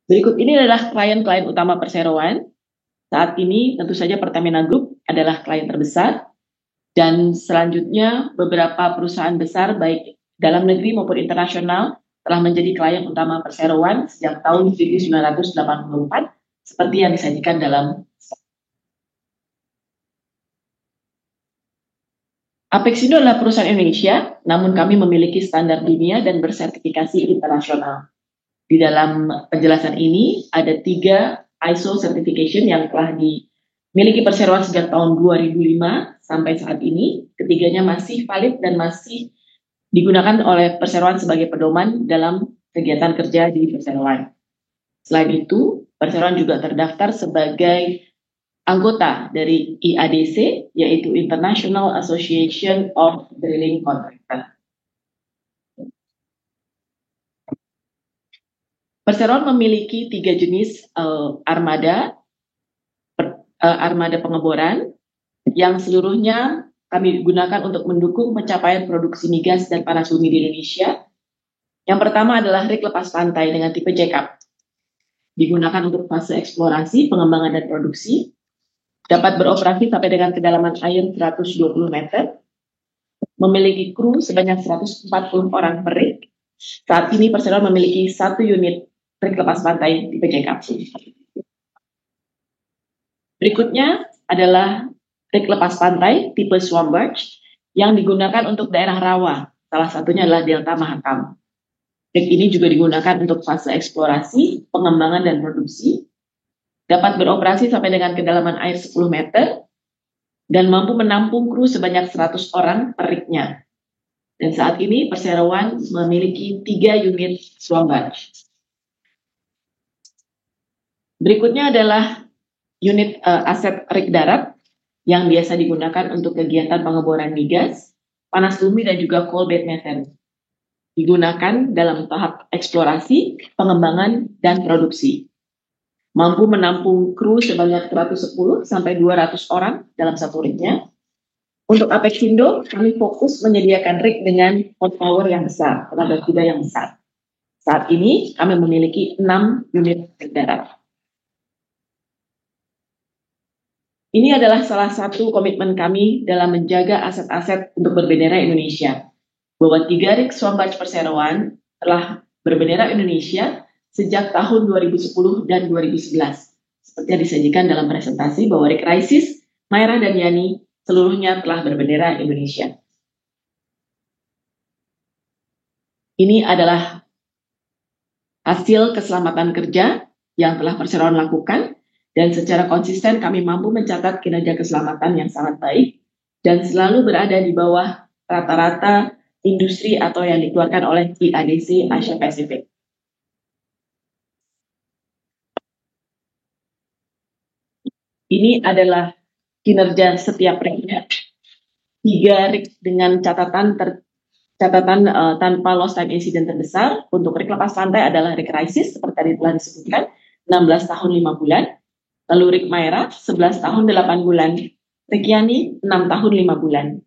Berikut ini adalah klien-klien utama perseroan. Saat ini tentu saja Pertamina Group adalah klien terbesar, dan selanjutnya beberapa perusahaan besar baik dalam negeri maupun internasional telah menjadi klien utama perseroan sejak tahun 1984 seperti yang disajikan dalam. Apexindo adalah perusahaan Indonesia, namun kami memiliki standar dunia dan bersertifikasi internasional. Di dalam penjelasan ini ada 3 ISO certification yang telah dimiliki perseroan sejak tahun 2005 sampai saat ini. Ketiganya masih valid dan masih digunakan oleh perseroan sebagai pedoman dalam kegiatan kerja di perseroan. Selain itu, perseroan juga terdaftar sebagai anggota dari IADC, yaitu International Association of Drilling Contractors. Perseroan memiliki 3 jenis armada pengeboran yang seluruhnya kami gunakan untuk mendukung pencapaian produksi migas dan panas bumi di Indonesia. Yang pertama adalah rig lepas pantai dengan tipe jackup. Digunakan untuk fase eksplorasi, pengembangan, dan produksi. Dapat beroperasi sampai dengan kedalaman air 120 meter. Memiliki kru sebanyak 140 orang per rig. Saat ini perseroan memiliki 1 unit rig lepas pantai tipe jackup. Berikutnya adalah rig lepas pantai tipe swamp barge yang digunakan untuk daerah rawa. Salah satunya adalah Delta Mahakam. Rig ini juga digunakan untuk fase eksplorasi, pengembangan, dan produksi. Dapat beroperasi sampai dengan kedalaman air 10 meter dan mampu menampung kru sebanyak 100 orang per rignya. Dan saat ini perseroan memiliki 3 unit swamp barge. Berikutnya adalah unit aset rig darat yang biasa digunakan untuk kegiatan pengeboran migas, panas bumi, dan juga coal bed methane. Digunakan dalam tahap eksplorasi, pengembangan, dan produksi. Mampu menampung kru sebanyak 110 sampai 200 orang dalam satu rignya. Untuk Apexindo, kami fokus menyediakan rig dengan horsepower yang besar, tenaga kuda yang besar. Saat ini kami memiliki 6 unit rig darat. Ini adalah salah satu komitmen kami dalam menjaga aset-aset untuk berbendera Indonesia. Bahwa 3 rig swamp barge perseroan telah berbendera Indonesia sejak tahun 2010 dan 2011. Seperti yang disajikan dalam presentasi bahwa rig Crisis, Maira, dan Yani seluruhnya telah berbendera Indonesia. Ini adalah hasil keselamatan kerja yang telah perseroan lakukan, dan secara konsisten kami mampu mencatat kinerja keselamatan yang sangat baik dan selalu berada di bawah rata-rata industri atau yang dikeluarkan oleh IADC Asia Pasifik. Ini adalah kinerja setiap rignya. 3 rig dengan catatan tanpa lost time incident terbesar. Untuk rig lepas pantai adalah rig Crisis seperti tadi telah disebutkan, 16 tahun 5 bulan. Lalu rig Maira 11 tahun 8 bulan. Rig Yani 6 tahun 5 bulan.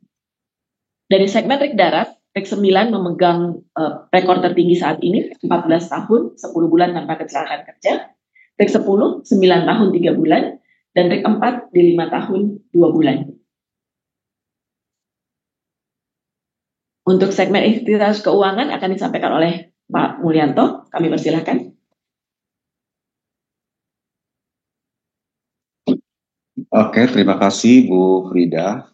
Dari segmen rig darat, rig 9 memegang rekor tertinggi saat ini, 14 tahun 10 bulan tanpa kecelakaan kerja. Rig 10 9 tahun 3 bulan. Dan rig 4 di 5 tahun 2 bulan. Untuk segmen aktivitas keuangan akan disampaikan oleh Pak Mulyanto. Kami persilahkan. Oke, terima kasih Bu Frida.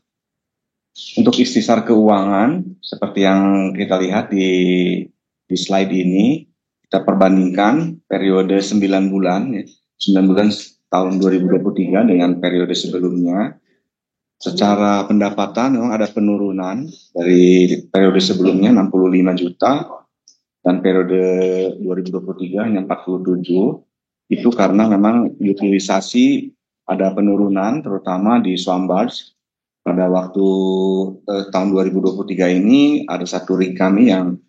Untuk ikhtisar keuangan, seperti yang kita lihat di slide ini, kita perbandingkan periode 9 bulan, 9 bulan tahun 2023 dengan periode sebelumnya. Secara pendapatan memang ada penurunan dari periode sebelumnya 65 juta dan periode 2023 hanya 47. Itu karena memang utilisasi ada penurunan terutama di swamp barge. Pada waktu tahun 2023 ini ada satu rig kami yang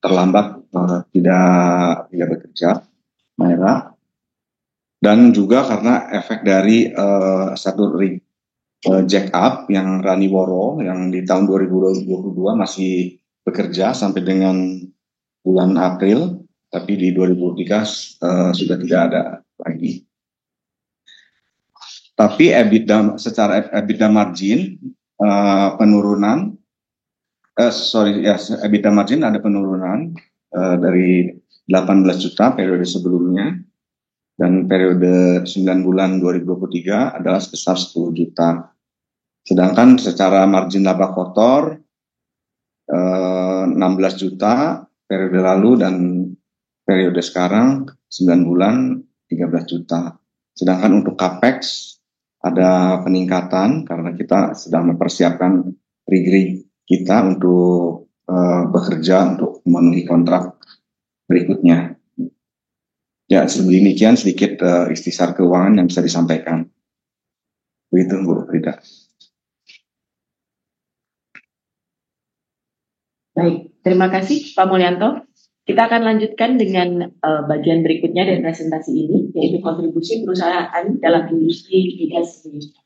terlambat tidak bekerja, Maira. Dan juga karena efek dari satu rig jack up yang Rani Woro yang di tahun 2022 masih bekerja sampai dengan bulan April. tapi di 2003 sudah tidak ada lagi. Tapi secara EBITDA margin penurunan, EBITDA margin ada penurunan dari 18 juta periode sebelumnya, dan periode 9 bulan 2023 adalah sebesar 10 juta. Sedangkan secara margin laba kotor 16 juta periode lalu, dan periode sekarang 9 bulan 13 juta. Sedangkan untuk capex ada peningkatan karena kita sedang mempersiapkan rig kita untuk bekerja untuk memenuhi kontrak berikutnya. Ya, demikian sedikit ikhtisar keuangan yang bisa disampaikan. Begitu, Bu Frida. Baik, terima kasih Pak Mulyanto. Kita akan lanjutkan dengan bagian berikutnya dari presentasi ini, yaitu kontribusi perusahaan dalam industri migas Indonesia.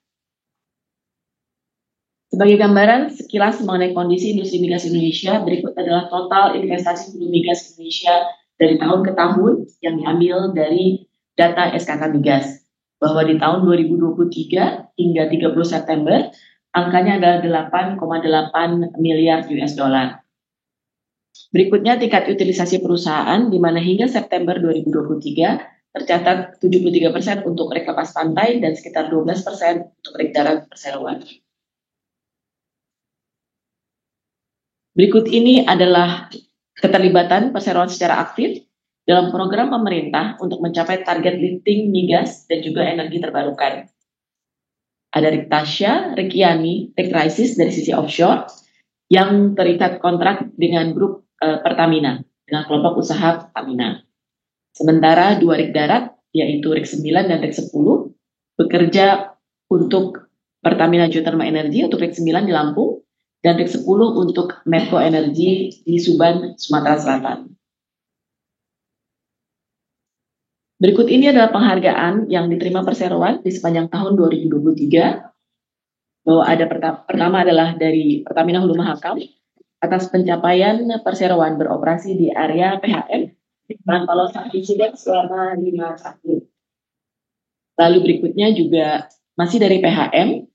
Sebagai gambaran sekilas mengenai kondisi industri migas Indonesia, berikut adalah total investasi hulu migas Indonesia dari tahun ke tahun yang diambil dari data SKK Migas. Bahwa di tahun 2023 hingga 30 September, angkanya adalah 8,8 miliar US dollar. Berikutnya tingkat utilisasi perusahaan, di mana hingga September 2023 tercatat 73% untuk rek lepas pantai dan sekitar 12% untuk rek darat perseroan. Berikut ini adalah keterlibatan perseroan secara aktif dalam program pemerintah untuk mencapai target lifting migas dan juga energi terbarukan. Ada Rig Tasya, Rig Yani, Rig Crisis dari sisi offshore yang terikat kontrak dengan grup Pertamina, dengan kelompok usaha Pertamina. Sementara 2 rig darat, yaitu Rig 9 dan Rig 10, bekerja untuk Pertamina Geothermal Energy untuk Rig 9 di Lampung, dan Rig 10 untuk Medco Energy di Suban, Sumatera Selatan. Berikut ini adalah penghargaan yang diterima perseroan di sepanjang tahun 2023. Bahwa ada pertama adalah dari Pertamina Hulu Mahakam atas pencapaian perseroan beroperasi di area PHM tanpa loss insiden selama 5 tahun. Lalu berikutnya juga masih dari PHM,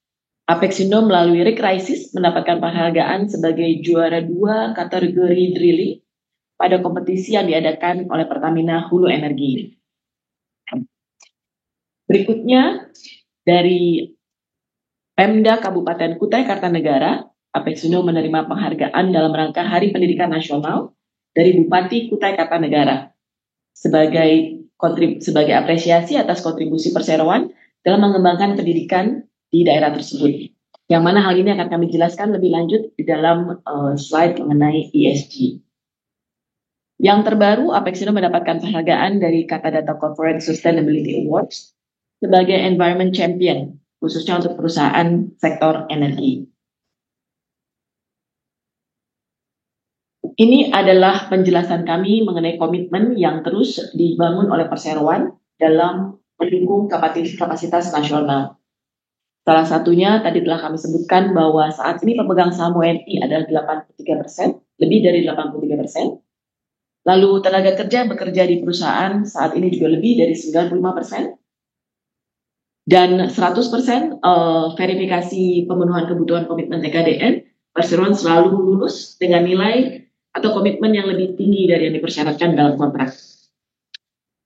Apexindo melalui Rig Crisis mendapatkan penghargaan sebagai juara 2 kategori drilling pada kompetisi yang diadakan oleh Pertamina Hulu Energi. Berikutnya dari Pemda Kabupaten Kutai Kartanegara, Apexindo menerima penghargaan dalam rangka Hari Pendidikan Nasional dari Bupati Kutai Kartanegara sebagai apresiasi atas kontribusi perseroan dalam mengembangkan pendidikan di daerah tersebut. Yang mana hal ini akan kami jelaskan lebih lanjut di dalam slide mengenai ESG. Yang terbaru, Apexindo mendapatkan penghargaan dari Kata Data Corporate Sustainability Awards sebagai Environment Champion, khususnya untuk perusahaan sektor energi. Ini adalah penjelasan kami mengenai komitmen yang terus dibangun oleh perseroan dalam mendukung kapasitas nasional. Salah satunya tadi telah kami sebutkan bahwa saat ini pemegang saham WNI adalah 83%, lebih dari 83%. Lalu tenaga kerja bekerja di perusahaan saat ini juga lebih dari 95%. Dan 100% verifikasi pemenuhan kebutuhan komitmen TKDN, perseroan selalu lulus dengan nilai atau komitmen yang lebih tinggi dari yang dipersyaratkan dalam kontrak.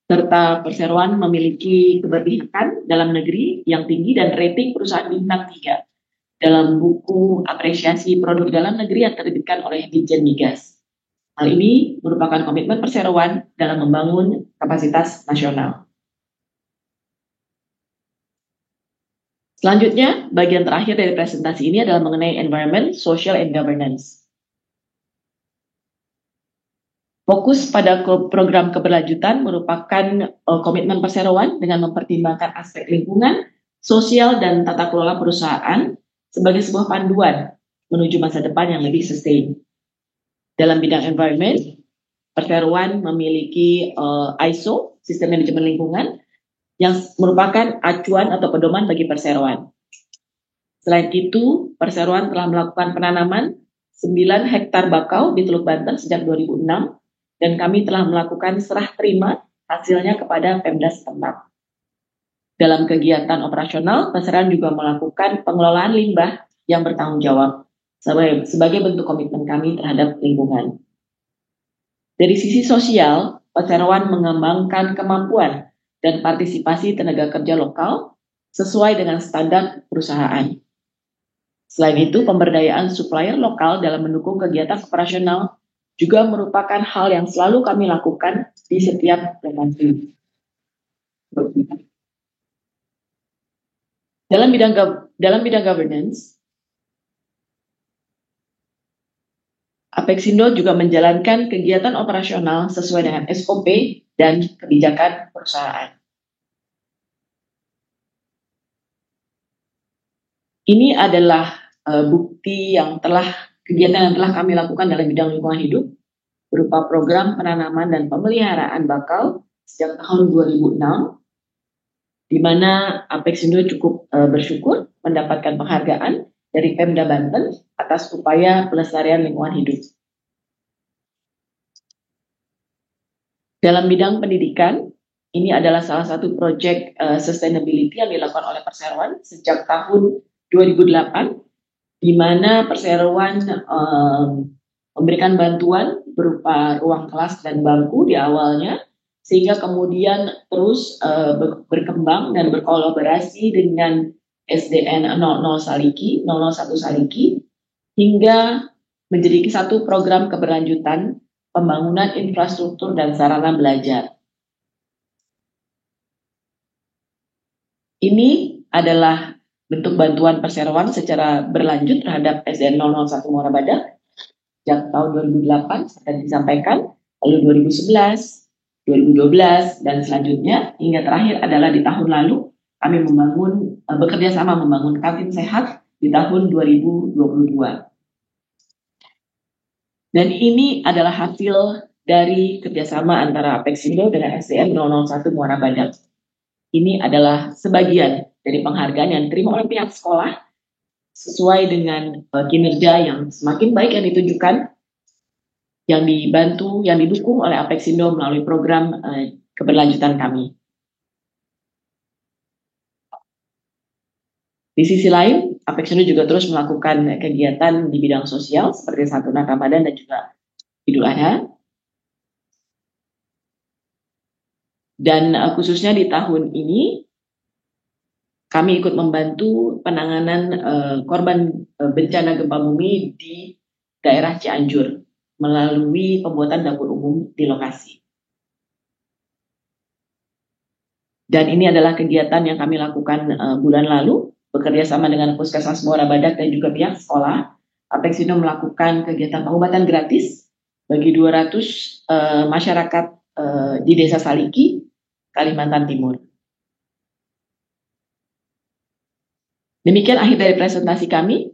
Serta perseroan memiliki keberpihakan dalam negeri yang tinggi dan rating perusahaan bintang 3 dalam buku apresiasi produk dalam negeri yang terbitkan oleh Ditjen Migas. Hal ini merupakan komitmen perseroan dalam membangun kapasitas nasional. Selanjutnya, bagian terakhir dari presentasi ini adalah mengenai environment, social, and governance. Fokus pada program keberlanjutan merupakan komitmen perseroan dengan mempertimbangkan aspek lingkungan, sosial, dan tata kelola perusahaan sebagai sebuah panduan menuju masa depan yang lebih sustain. Dalam bidang environment, perseroan memiliki ISO, Sistem Manajemen Lingkungan, yang merupakan acuan atau pedoman bagi perseroan. Selain itu, perseroan telah melakukan penanaman 9 hektar bakau di Teluk Banten sejak 2006, dan kami telah melakukan serah terima hasilnya kepada Pemda setempat. Dalam kegiatan operasional, Perseroan juga melakukan pengelolaan limbah yang bertanggung jawab sebagai bentuk komitmen kami terhadap lingkungan. Dari sisi sosial, Perseroan mengembangkan kemampuan dan partisipasi tenaga kerja lokal sesuai dengan standar perusahaan. Selain itu, pemberdayaan supplier lokal dalam mendukung kegiatan operasional juga merupakan hal yang selalu kami lakukan di setiap lokasi. Dalam bidang governance, Apexindo juga menjalankan kegiatan operasional sesuai dengan SOP dan kebijakan perusahaan. Ini adalah bukti kegiatan yang telah kami lakukan dalam bidang lingkungan hidup berupa program penanaman dan pemeliharaan bakau sejak tahun 2006, di mana Apexindo cukup bersyukur mendapatkan penghargaan dari Pemda Banten atas upaya pelestarian lingkungan hidup. Dalam bidang pendidikan, ini adalah salah satu proyek sustainability yang dilakukan oleh Perseroan sejak tahun 2008, di mana Perseroan memberikan bantuan berupa ruang kelas dan bangku di awalnya, sehingga kemudian terus berkembang dan berkolaborasi dengan SDN 00 Saliki, 001 Saliki, hingga menjadi satu program keberlanjutan pembangunan infrastruktur dan sarana belajar. Ini adalah bentuk bantuan Perseroan secara berlanjut terhadap SDN 001 Muara Badak sejak tahun 2008 seperti disampaikan, lalu 2011, 2012, dan selanjutnya hingga terakhir adalah di tahun lalu kami bekerja sama membangun kantin sehat di tahun 2022. Dan ini adalah hasil dari kerjasama antara Apexindo dengan SDN 001 Muara Badak. Ini adalah sebagian dari penghargaan yang diterima oleh pihak sekolah sesuai dengan kinerja yang semakin baik yang ditunjukkan, yang dibantu, yang didukung oleh Apexindo melalui program keberlanjutan kami. Di sisi lain, Apexindo juga terus melakukan kegiatan di bidang sosial seperti Santunan Ramadan dan juga Idul Adha. Dan khususnya di tahun ini, kami ikut membantu penanganan korban bencana gempa bumi di daerah Cianjur melalui pembuatan dapur umum di lokasi. Dan ini adalah kegiatan yang kami lakukan bulan lalu, bekerja sama dengan Puskesmas Muara Badak dan juga pihak sekolah. Apexindo melakukan kegiatan pengobatan gratis bagi 200 masyarakat di Desa Saliki, Kalimantan Timur. Demikian akhir dari presentasi kami.